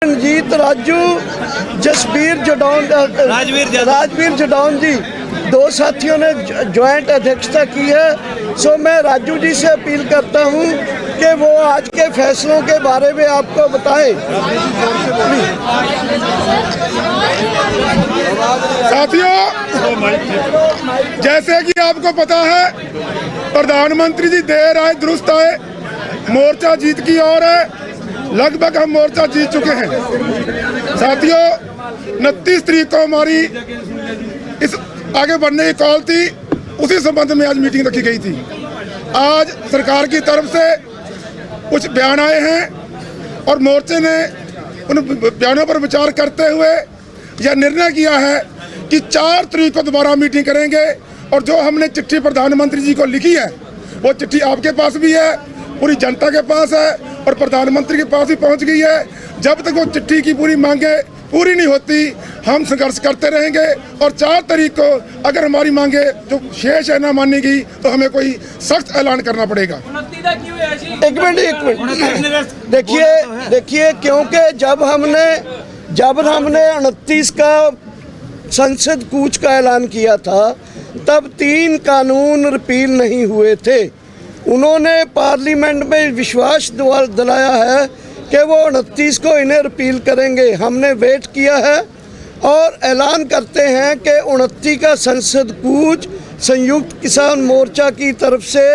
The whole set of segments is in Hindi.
रणजीत राजू राजवीर जडौन जी दो साथियों ने ज्वाइंट अध्यक्षता की है। सो मैं राजू जी से अपील करता हूं कि वो आज के फैसलों के बारे में आपको बताएं। साथियों, जैसे कि आपको पता है, प्रधानमंत्री जी देर आए दुरुस्त आए, मोर्चा जीत की ओर है। लगभग हम मोर्चा जीत चुके हैं। साथियों, 29 तारीख को हमारी इस आगे बढ़ने की कॉल थी, उसी संबंध में आज मीटिंग रखी गई थी। आज सरकार की तरफ से कुछ बयान आए हैं और मोर्चे ने उन बयानों पर विचार करते हुए यह निर्णय किया है कि 4 तारीख को दोबारा मीटिंग करेंगे। और जो हमने चिट्ठी प्रधानमंत्री जी को लिखी है, वो चिट्ठी आपके पास भी है, पूरी जनता के पास है और प्रधानमंत्री के पास भी पहुंच गई है। जब तक वो चिट्ठी की पूरी मांगे पूरी नहीं होती, हम संघर्ष करते रहेंगे। और 4 तारीख को अगर हमारी मांगे जो शेष है ना मानी गई, तो हमें कोई सख्त ऐलान करना पड़ेगा। एक मिनट देखिए, क्योंकि जब हमने 29 का संसद कूच का ऐलान किया था, तब 3 कानून रिपील नहीं हुए थे। उन्होंने पार्लियामेंट में विश्वास दिलाया है कि वो 29 को इन्हें रिपील करेंगे। हमने वेट किया है और ऐलान करते हैं कि 29 का संसद कूच संयुक्त किसान मोर्चा की तरफ से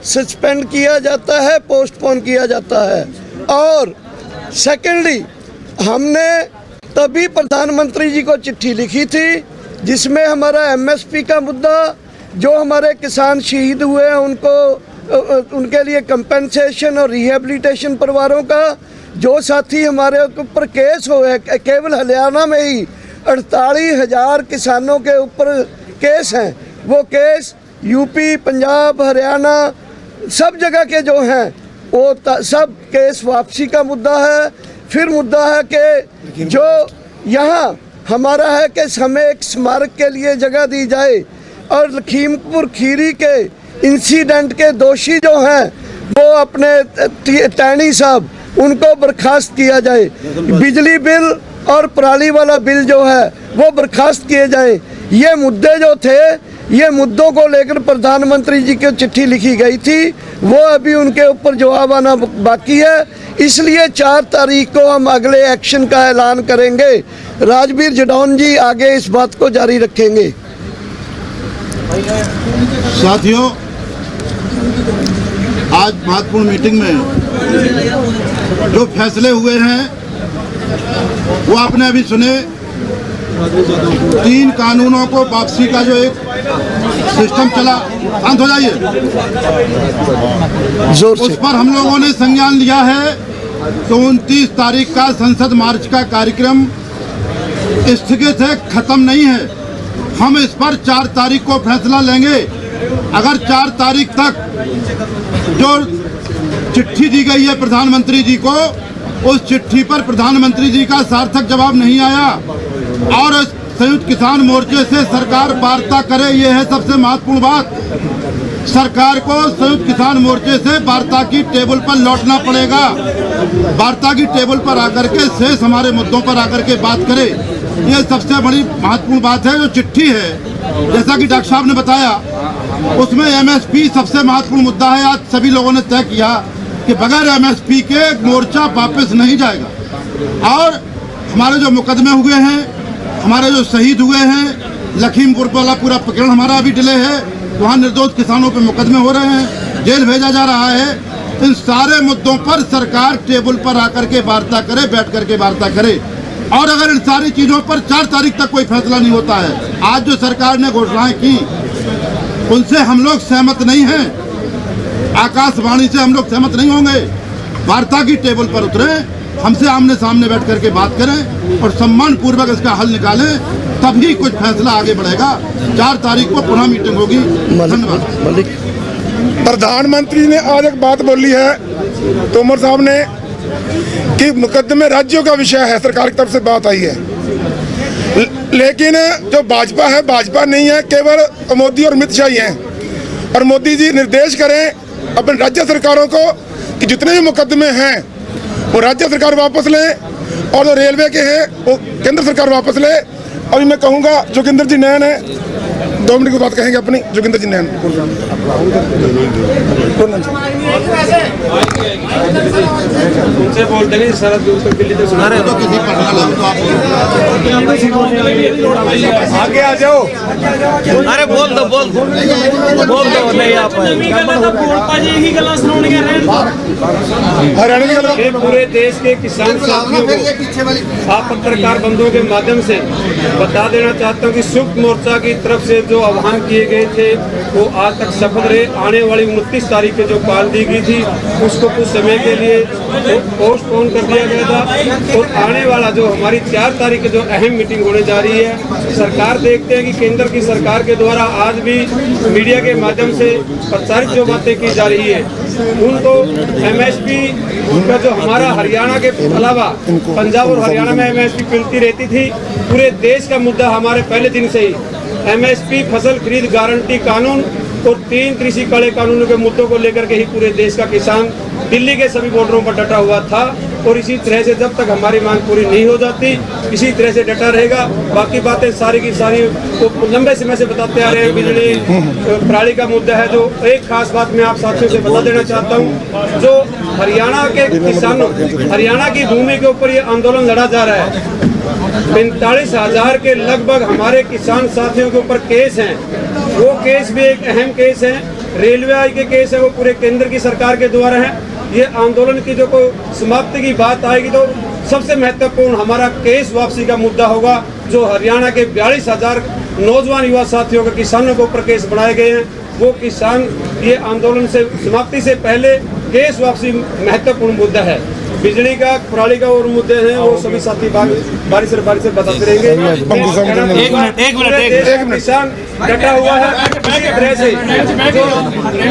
सस्पेंड किया जाता है, पोस्टपोन किया जाता है। और सेकेंडली, हमने तभी प्रधानमंत्री जी को चिट्ठी लिखी थी जिसमें हमारा एमएसपी का मुद्दा, जो हमारे किसान शहीद हुए हैं उनके लिए कंपेंसेशन और रिहेबिलिटेशन परिवारों का, जो साथी हमारे ऊपर केस हुए, केवल हरियाणा में ही 48,000 किसानों के ऊपर केस हैं, वो केस यूपी, पंजाब, हरियाणा सब जगह के जो हैं, वो सब केस वापसी का मुद्दा है। फिर मुद्दा है कि जो यहाँ हमारा है कि हमें एक स्मारक के लिए जगह दी जाए, और लखीमपुर खीरी के इंसिडेंट के दोषी जो हैं वो अपने टैनी साहब, उनको बर्खास्त किया जाए। बिजली बिल और पराली वाला बिल जो है वो बर्खास्त किए जाए। ये मुद्दे जो थे, ये मुद्दों को लेकर प्रधानमंत्री जी को चिट्ठी लिखी गई थी, वो अभी उनके ऊपर जवाब आना बाकी है। इसलिए 4 तारीख को हम अगले एक्शन का ऐलान करेंगे। राजवीर जडौन जी आगे इस बात को जारी रखेंगे। साथियों, आज महत्वपूर्ण मीटिंग में जो फैसले हुए हैं वो आपने अभी सुने। 3 कानूनों को वापसी का जो एक सिस्टम चला, शांत हो जाइए, उस पर हम लोगों ने संज्ञान लिया है। तो 29 तारीख का संसद मार्च का कार्यक्रम स्थगित है, खत्म नहीं है। हम इस पर 4 तारीख को फैसला लेंगे। अगर 4 तारीख तक जो चिट्ठी दी गई है प्रधानमंत्री जी को, उस चिट्ठी पर प्रधानमंत्री जी का सार्थक जवाब नहीं आया और संयुक्त किसान मोर्चे से सरकार वार्ता करे, ये है सबसे महत्वपूर्ण बात। सरकार को संयुक्त किसान मोर्चे से वार्ता की टेबल पर लौटना पड़ेगा। वार्ता की टेबल पर आकर के शेष हमारे मुद्दों पर आकर के बात करे, ये सबसे बड़ी महत्वपूर्ण बात है। जो चिट्ठी है, जैसा कि डॉक्टर साहब ने बताया, उसमें एमएसपी सबसे महत्वपूर्ण मुद्दा है। आज सभी लोगों ने तय किया कि बगैर एमएसपी के मोर्चा वापस नहीं जाएगा। और हमारे जो मुकदमे हुए हैं, हमारे जो शहीद हुए हैं, लखीमपुर वाला पूरा प्रकरण हमारा अभी डिले है, वहाँ निर्दोष किसानों पे मुकदमे हो रहे हैं, जेल भेजा जा रहा है। इन सारे मुद्दों पर सरकार टेबल पर आकर के वार्ता करे, बैठ करके वार्ता करे। और अगर इन सारी चीज़ों पर 4 तारीख तक कोई फैसला नहीं होता है, आज जो सरकार ने घोषणाएं की उनसे हम लोग सहमत नहीं हैं, आकाशवाणी से हम लोग सहमत नहीं होंगे। वार्ता की टेबल पर उतरे, हमसे आमने सामने बैठ करके बात करें और सम्मान पूर्वक इसका हल निकालें, तभी कुछ फैसला आगे बढ़ेगा। 4 तारीख को पुनः मीटिंग होगी। धन्यवाद। प्रधानमंत्री ने आज एक बात बोली है, तोमर साहब ने, कि मुकदमे राज्यों का विषय है, सरकार की तरफ से बात आई है। लेकिन जो भाजपा है, भाजपा नहीं है, केवल मोदी और अमित शाह ही हैं। और मोदी जी निर्देश करें अपने राज्य सरकारों को कि जितने भी मुकदमे हैं वो राज्य सरकार वापस लें और जो रेलवे के हैं वो केंद्र सरकार वापस ले। अभी मैं कहूँगा जोगिंदर जी नैन है, 2 मिनट की बात कहेंगे अपनी। जोगिंदर जी नैन उनसे बोलते नहीं शरद दिल्ली से सुना रहे तो किसी पर्सनल हो तो आप आगे आ जाओ। अरे बोल दो नहीं आप हरियाणा की गल ये पूरे देश के किसान साथियों को आप पत्रकार बंधुओं के माध्यम से बता देना चाहता हूँ कि संयुक्त मोर्चा की तरफ से जो आह्वान किए गए थे वो आज तक सफल रहे। आने वाली 29 तारीख के जो कॉल दी गई थी उसको कुछ समय के लिए पोस्टपोन कर दिया गया था और आने वाला जो हमारी 4 तारीख की जो अहम मीटिंग होने जा रही है, सरकार देखते हैं कि केंद्र की सरकार के द्वारा आज भी मीडिया के माध्यम से प्रचारित जो बातें की जा रही है उनको एमएसपी का जो हमारा हरियाणा के अलावा पंजाब और हरियाणा में एमएसपी मिलती रहती थी, पूरे देश का मुद्दा हमारे पहले दिन से ही एमएसपी, फसल खरीद गारंटी कानून और 3 कृषि काले कानूनों के मुद्दों को लेकर के ही पूरे देश का किसान दिल्ली के सभी बॉर्डरों पर डटा हुआ था और इसी तरह से जब तक हमारी मांग पूरी नहीं हो जाती इसी तरह से डटा रहेगा। बाकी बातें सारी की सारी तो लंबे समय से बताते आ रहे हैं। बिजली प्रणाली का मुद्दा है। जो एक खास बात मैं आप साथियों से बता देना चाहता हूँ, जो हरियाणा के किसानों, हरियाणा की भूमि के ऊपर ये आंदोलन लड़ा जा रहा है, 45,000 के लगभग हमारे किसान साथियों के ऊपर केस हैं। वो केस भी एक अहम केस है, रेलवे के केस है, वो पूरे केंद्र की सरकार के द्वारा है। ये आंदोलन की जो कोई समाप्ति की बात आएगी तो सबसे महत्वपूर्ण हमारा केस वापसी का मुद्दा होगा। जो हरियाणा के 42,000 नौजवान युवा साथियों के किसानों के ऊपर केस बनाए गए हैं, वो किसान ये आंदोलन से समाप्ति से पहले केस वापसी महत्वपूर्ण मुद्दा है। बिजली का, प्रणाली का और मुद्दे हैं वो सभी साथी बारी से बताते रहेंगे। एक मिनट किसान डटा हुआ है। इसी तरह से जो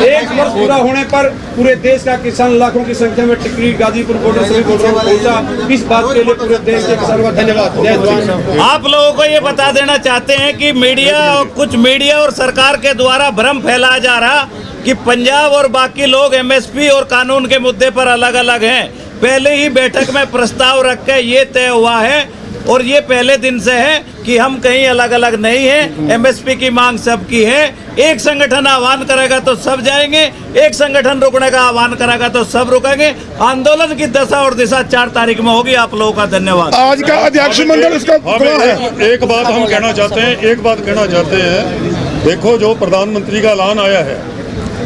1 वर्ष पूरा होने पर पूरे देश का किसान लाखों की संख्या में टिकरी, गाजीपुर बॉर्डर सभी बॉर्डरों पर पहुंचा। इस बात के लिए पूरे देश के किसानों का धन्यवाद। जय जवान। आप लोगों को ये बता देना चाहते हैं कि मीडिया और कुछ मीडिया और सरकार के द्वारा भ्रम फैलाया जा रहा कि पंजाब और बाकी लोग एमएसपी और कानून के मुद्दे पर अलग अलग हैं। पहले ही बैठक में प्रस्ताव रख के ये तय हुआ है और ये पहले दिन से है कि हम कहीं अलग अलग नहीं हैं। एमएसपी की मांग सबकी है। एक संगठन आह्वान करेगा तो सब जाएंगे, एक संगठन रुकने का आह्वान करेगा तो सब रुकेंगे। आंदोलन की दशा और दिशा 4 तारीख में होगी। आप लोगों का धन्यवाद। आज का अध्यक्ष मंडल इसका गवाह है। एक बात हम कहना चाहते हैं, देखो जो प्रधानमंत्री का ऐलान आया है,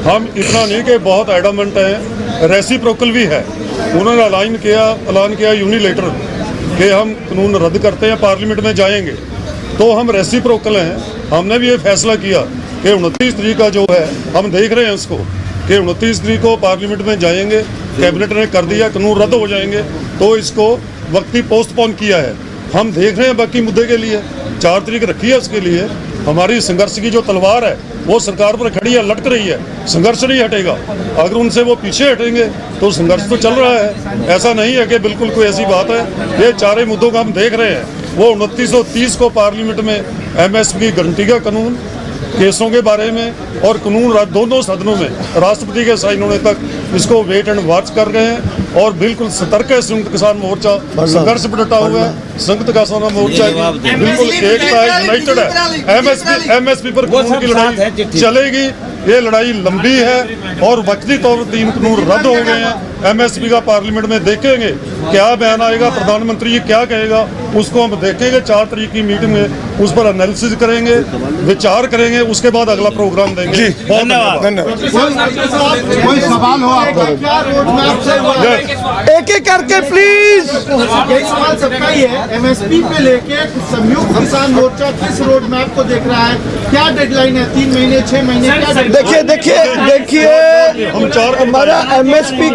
हम इतना नहीं कि बहुत एडमेंट है, रेसिप्रोकल भी है। उन्होंने ऐलान किया यूनिलेटर कि हम कानून रद्द करते हैं, पार्लियामेंट में जाएंगे, तो हम रेसिप्रोकल हैं। हमने भी ये फैसला किया कि 29 तारीख का जो है, हम देख रहे हैं उसको कि 29 तारीख को पार्लियामेंट में जाएंगे। कैबिनेट ने कर दिया, कानून रद्द हो जाएंगे, तो इसको वक्ती पोस्टपोन किया है। हम देख रहे हैं बाकी मुद्दे के लिए 4 तारीख रखी है। उसके लिए हमारी संघर्ष की जो तलवार है वो सरकार पर खड़ी है, लटक रही है। संघर्ष नहीं हटेगा। अगर उनसे वो पीछे हटेंगे तो संघर्ष तो चल रहा है। ऐसा नहीं है कि बिल्कुल कोई ऐसी बात है। ये 4 मुद्दों का हम देख रहे हैं। वो 2930 को पार्लियामेंट में एमएसपी गारंटी का कानून, केसों के बारे में और कानून दोनों सदनों में राष्ट्रपति के साइन होने तक इसको वेट एंड वॉच कर रहे हैं। और बिल्कुल सतर्क है संयुक्त किसान मोर्चा, संघर्ष पर डटा हुआ है। संयुक्त किसान मोर्चा बिल्कुल एकता है, यूनाइटेड है। एमएसपी पर कानून की लड़ाई चलेगी। ये लड़ाई लंबी है और वक्ती तौर पर 3 कानून रद्द हो गए हैं। एमएसपी का पार्लियामेंट में देखेंगे क्या बयान आएगा, प्रधानमंत्री क्या कहेगा, उसको हम देखेंगे। 4 तारीख की मीटिंग में उस पर एनालिसिस करेंगे, विचार करेंगे, उसके बाद अगला प्रोग्राम देंगे। धन्यवाद। कोई सवाल हो आपका? एक एक करके प्लीज। यही सवाल सबका ही है। एमएसपी पे लेके संयुक्त किसान मोर्चा किस रोड मैप को देख रहा है? क्या डेडलाइन है? 3 महीने, 6 महीने? क्या देखिए हमारा एमएसपी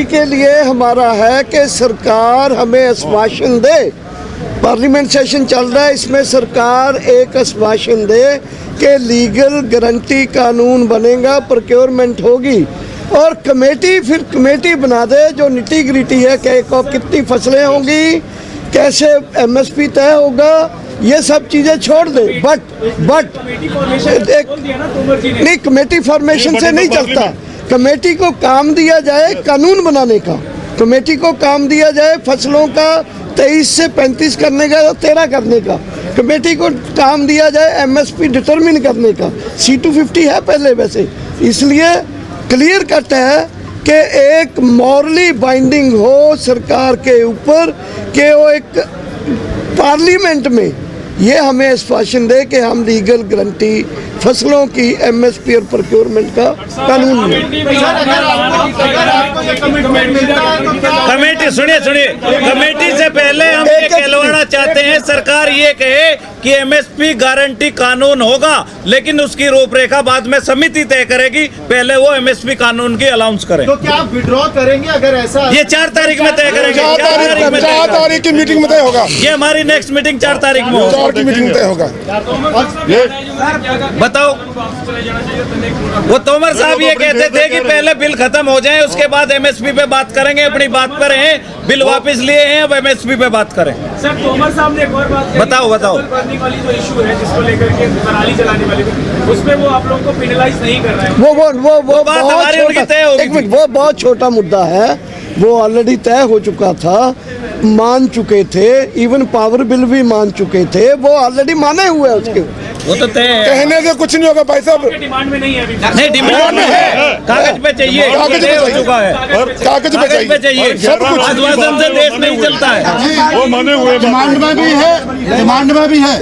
के लिए हमारा है कि सरकार हमें आश्वासन दे। पार्लियामेंट सेशन चल रहा है, इसमें सरकार एक आश्वासन दे कि लीगल गारंटी कानून बनेगा, प्रोक्योरमेंट होगी और कमेटी बना दे जो निटी ग्रिटी है कि कितनी फसलें होंगी, कैसे एमएसपी तय होगा, ये सब चीजें छोड़ दे। बट नहीं, कमेटी फॉर्मेशन से नहीं चलता। कमेटी को काम दिया जाए कानून बनाने का। कमेटी को काम दिया जाए फसलों का 23 से 35 करने का, 13 करने का। कमेटी को काम दिया जाए एमएसपी डिटरमिन करने का। C250 है पहले वैसे, इसलिए क्लियर कट है कि एक मॉरली बाइंडिंग हो सरकार के ऊपर कि वो एक पार्लियामेंट में ये हमें आश्वासन दे कि हम लीगल गारंटी फसलों की एमएसपी और प्रोक्योरमेंट का कानून में। कमेटी सुनिए कमेटी से पहले हम ये कहलवाना चाहते हैं, सरकार ये कहे कि एमएसपी गारंटी कानून होगा, लेकिन उसकी रूपरेखा बाद में समिति तय करेगी, पहले वो एमएसपी कानून की अलाउंस करे। तो क्या आप विड्रॉ करेंगे अगर ऐसा? ये 4 तारीख में तय करेंगे। 4 तारीख की मीटिंग में तय होगा। ये हमारी नेक्स्ट मीटिंग 4 तारीख में होगी। 4 की मीटिंग में तय होगा। बताओ, वो तोमर साहब ये कहते थे कि पहले बिल खत्म हो जाए उसके बाद एमएसपी पे बात करेंगे। अपनी बात पर हैं, बिल वापस लिए हैं, अब एमएसपी पे बात करें। सर तोमर साहब ने एक और बात बताओ वाली जो इशू है जिसको लेकर के पराली जलाने वाले उसमें वो आप लोगों को पेनलाइज नहीं कर रहे हैं। वो बात हमारी उनकी तय होगी। एक मिनट, वो बहुत छोटा मुद्दा है, वो ऑलरेडी तय हो चुका था, मान चुके थे, इवन पावर बिल भी मान चुके थे, वो ऑलरेडी माने हुए हैं उसके। वो तो तय है, कहने से कुछ नहीं होगा भाई साहब। डिमांड में नहीं है अभी। नहीं डिमांड में है, कागज पे चाहिए, कागज पे हो चाहिए। चुका है, कागज पे चाहिए। सब कुछ आश्वासन से देश नहीं चलता है। वो माने हुए डिमांड में भी है, डिमांड में भी है,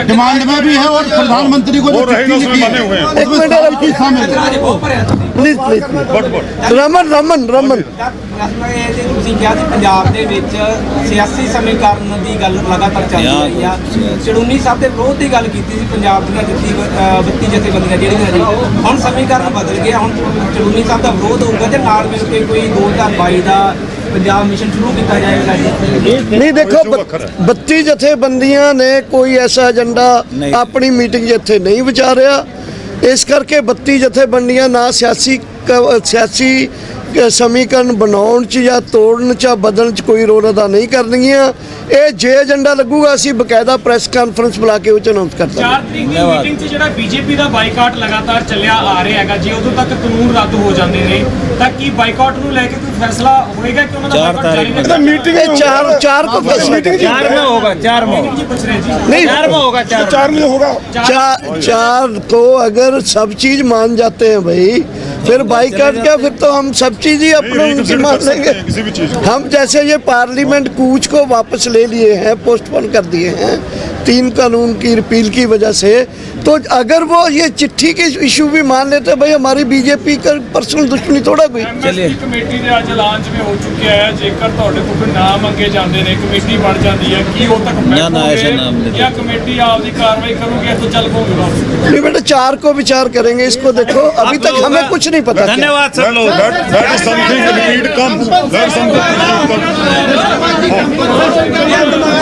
डिमांड में भी है, और प्रधानमंत्री को वो जो रहेगा चिट्ठी उसमें लिखी माने हुए हैं। है उसमें सब चीज शामिल है। प्लीज रमन ਤੁਸੀਂ ਕਿਹਾ ਸੀ ਪੰਜਾਬ ਦੇ ਵਿੱਚ ਸਿਆਸੀ ਸਮੀਕਰਨ ਦੀ ਗੱਲ ਲਗਾਤਾਰ ਚੱਲ ਰਹੀ ਆ। ਚੜੂਨੀ ਸਾਹਿਬ ਦੇ ਵਿਰੋਧ ਦੀ ਗੱਲ ਕੀਤੀ ਸੀ ਪੰਜਾਬ ਦੀਆਂ 32 ਜਥੇਬੰਦੀਆਂ ਜਿਹੜੀਆਂ ਜੀ, ਹੁਣ ਸਮੀਕਰਨ ਬਦਲ ਗਿਆ। ਹੁਣ ਚੜੂਨੀ ਸਾਹਿਬ ਦਾ ਵਿਰੋਧ ਹੋਊਗਾ ਤੇ ਨਾਲ ਮਿਲ ਕੇ ਕੋਈ 2022 ਦਾ पंजाब मिशन शुरू किया जाएगा जी। नहीं देखो, 32 जथेबंदियां ने कोई ऐसा एजेंडा अपनी मीटिंग जिथे नहीं विचारिया, इस करके 32 जथेबंदियां ना सियासी समीकरण बनाउण च या तोड़न च बदलण च कोई रोल अदा नहीं करनगियां। ਇਹ ਜੇ ਏਜੰਡਾ ਲੱਗੂਗਾ ਅਸੀਂ ਬਕਾਇਦਾ ਪ੍ਰੈਸ ਕਾਨਫਰੰਸ ਬੁਲਾ ਕੇ ਉਹ ਚ ਅਨਾਉਂਸ ਕਰ ਦਾਂਗੇ। 4 ਤਰੀਕ ਦੀ ਮੀਟਿੰਗ 'ਚ ਜਿਹੜਾ ਬੀਜੇਪੀ ਦਾ ਬਾਈਕਾਟ ਲਗਾਤਾਰ ਚੱਲਿਆ ਆ ਰਿਹਾ ਹੈਗਾ, ਜੇ ਉਦੋਂ ਤੱਕ ਕਾਨੂੰਨ ਰੱਦ ਹੋ ਜਾਂਦੇ ਨੇ ਤਾਂ ਕੀ ਬਾਈਕਾਟ ਨੂੰ ਲੈ ਕੇ ਕੋਈ ਫੈਸਲਾ ਹੋਏਗਾ ਕਿ ਉਹਨਾਂ ਦਾ ਬਾਈਕਾਟ ਜਾਰੀ ਰਹੇਗਾ? मीटिंग ਇਹ ਚਾਰ को फैसला करेंगे। 4 में होगा, 4 में जी पूछ रहे हैं जी। नहीं 4 में होगा, 4 में होगा। चार को अगर सब चीज मान जाते हैं भाई, फिर बाईकाट क्या, फिर तो हम सब चीज ही अपने उनकी मान लेंगे। किसी भी चीज हम जैसे ये पार्लियामेंट कूच को वापस ले लिए हैं, पोस्टपोन कर दिए हैं 3 कानून की रिपील की वजह से, तो अगर वो ये चिट्ठी के इशू भी मान लेते भाई, हमारी बीजेपी का पर्सनल दुश्मनी थोड़ा कोई। ਐਮਐਸਪੀ ਕਮੇਟੀ ਦੇ ਅੱਜ ਐਲਾਨ ਜਿਵੇਂ ਹੋ ਚੁੱਕਿਆ ਹੈ, ਜੇਕਰ ਤੁਹਾਡੇ ਕੋਲ ਕੋਈ ਨਾਮ ਮੰਗੇ ਜਾਂਦੇ ਨੇ, ਕਮੇਟੀ ਬਣ ਜਾਂਦੀ ਹੈ, ਕੀ ਉਹ ਤੱਕ ਬੈਠੋਗੇ ਜਾਂ ਕਮੇਟੀ ਆਪਦੀ ਕਾਰਵਾਈ ਕਰੂਗੀ, ਇੱਥੋਂ ਚੱਲ ਪਊਗੀ ਵਾਪਸ? नहीं बेटा, 4 को विचार करेंगे, इसको देखो अभी तक हमें कुछ नहीं पता। धन्यवाद सब लोग। that is something that need comes. That's something that need comes.